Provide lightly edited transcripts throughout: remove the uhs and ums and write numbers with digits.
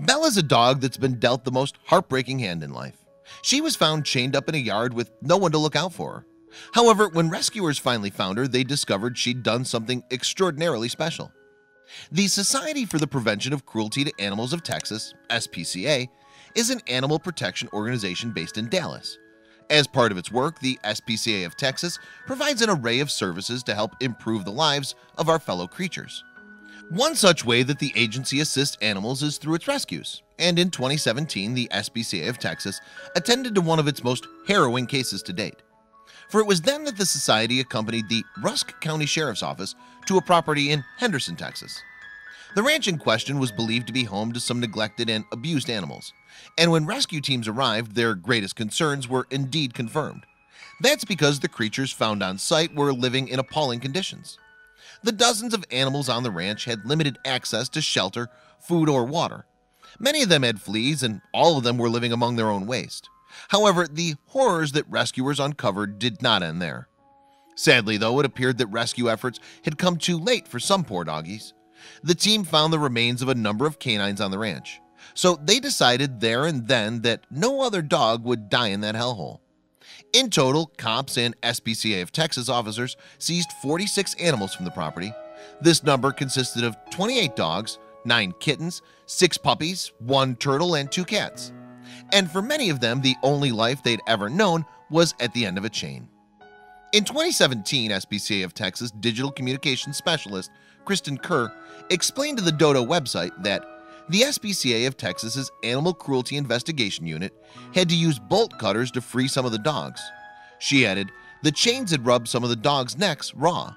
Bella's a dog that's been dealt the most heartbreaking hand in life. She was found chained up in a yard with no one to look out for her. However, when rescuers finally found her, they discovered she'd done something extraordinarily special. The Society for the Prevention of Cruelty to Animals of Texas, SPCA, is an animal protection organization based in Dallas. As part of its work, the SPCA of Texas provides an array of services to help improve the lives of our fellow creatures. One such way that the agency assists animals is through its rescues, and in 2017 the SPCA of Texas attended to one of its most harrowing cases to date. For it was then that the society accompanied the Rusk County Sheriff's Office to a property in Henderson, Texas. The ranch in question was believed to be home to some neglected and abused animals, and when rescue teams arrived, their greatest concerns were indeed confirmed. That's because the creatures found on site were living in appalling conditions. The dozens of animals on the ranch had limited access to shelter, food, or water. Many of them had fleas, and all of them were living among their own waste. However, the horrors that rescuers uncovered did not end there. Sadly, though, it appeared that rescue efforts had come too late for some poor doggies. The team found the remains of a number of canines on the ranch, so they decided there and then that no other dog would die in that hellhole. In total, cops and SPCA of Texas officers seized 46 animals from the property. This number consisted of 28 dogs, 9 kittens, 6 puppies, 1 turtle, and 2 cats. And for many of them, the only life they'd ever known was at the end of a chain. In 2017, SPCA of Texas digital communications specialist Kristen Kerr explained to the Dodo website that the SPCA of Texas's Animal Cruelty Investigation Unit had to use bolt cutters to free some of the dogs. She added, the chains had rubbed some of the dogs' necks raw.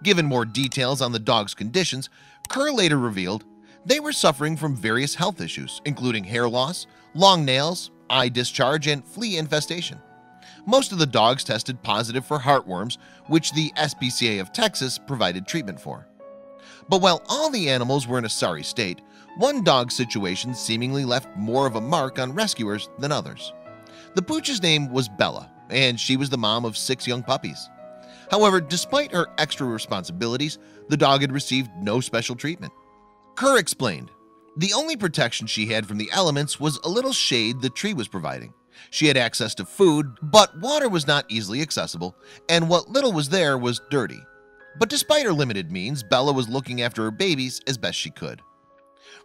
Given more details on the dogs' conditions, Kerr later revealed they were suffering from various health issues, including hair loss, long nails, eye discharge, and flea infestation. Most of the dogs tested positive for heartworms, which the SPCA of Texas provided treatment for. But while all the animals were in a sorry state, one dog's situation seemingly left more of a mark on rescuers than others. The pooch's name was Bella, and she was the mom of 6 young puppies. However, despite her extra responsibilities, the dog had received no special treatment. Kerr explained, the only protection she had from the elements was a little shade the tree was providing. She had access to food, but water was not easily accessible, and what little was there was dirty. But despite her limited means, Bella was looking after her babies as best she could.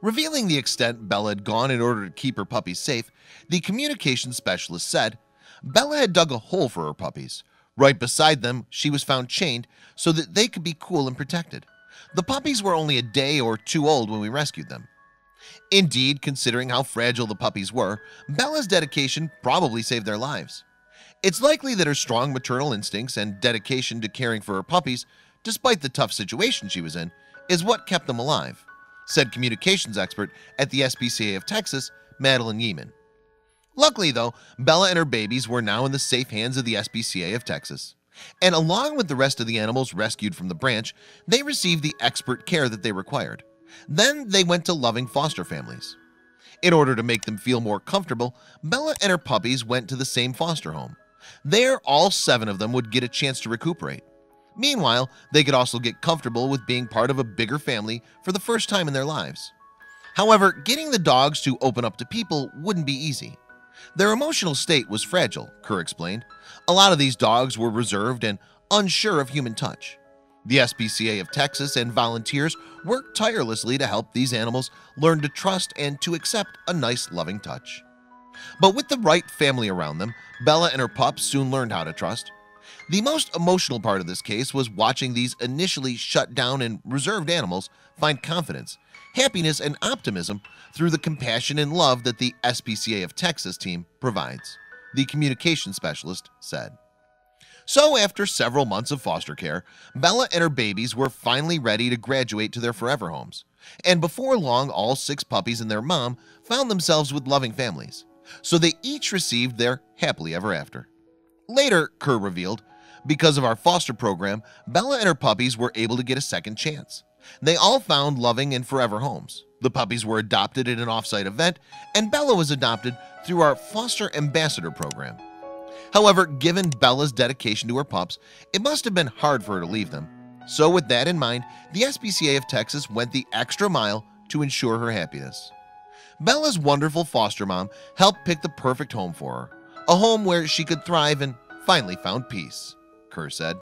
Revealing the extent Bella had gone in order to keep her puppies safe, the communications specialist said, Bella had dug a hole for her puppies. Right beside them, she was found chained so that they could be cool and protected. The puppies were only a day or 2 old when we rescued them. Indeed, considering how fragile the puppies were, Bella's dedication probably saved their lives. It's likely that her strong maternal instincts and dedication to caring for her puppies, despite the tough situation she was in, is what kept them alive, said communications expert at the SPCA of Texas, Madeline Yeeman. Luckily, though, Bella and her babies were now in the safe hands of the SPCA of Texas, and along with the rest of the animals rescued from the branch, they received the expert care that they required. Then they went to loving foster families. In order to make them feel more comfortable, Bella and her puppies went to the same foster home. There, all 7 of them would get a chance to recuperate. Meanwhile, they could also get comfortable with being part of a bigger family for the first time in their lives. However, getting the dogs to open up to people wouldn't be easy. Their emotional state was fragile, Kerr explained. A lot of these dogs were reserved and unsure of human touch. The SPCA of Texas and volunteers worked tirelessly to help these animals learn to trust and to accept a nice, loving touch. But with the right family around them, Bella and her pups soon learned how to trust. The most emotional part of this case was watching these initially shut down and reserved animals find confidence, happiness, and optimism through the compassion and love that the SPCA of Texas team provides, the communication specialist said. So after several months of foster care, Bella and her babies were finally ready to graduate to their forever homes. And before long, all 6 puppies and their mom found themselves with loving families. So they each received their happily ever after. Later, Kerr revealed, because of our foster program, Bella and her puppies were able to get a second chance. They all found loving and forever homes. The puppies were adopted at an offsite event, and Bella was adopted through our foster ambassador program. However, given Bella's dedication to her pups, it must have been hard for her to leave them. So with that in mind, the SPCA of Texas went the extra mile to ensure her happiness. Bella's wonderful foster mom helped pick the perfect home for her, a home where she could thrive and finally found peace, Kerr said.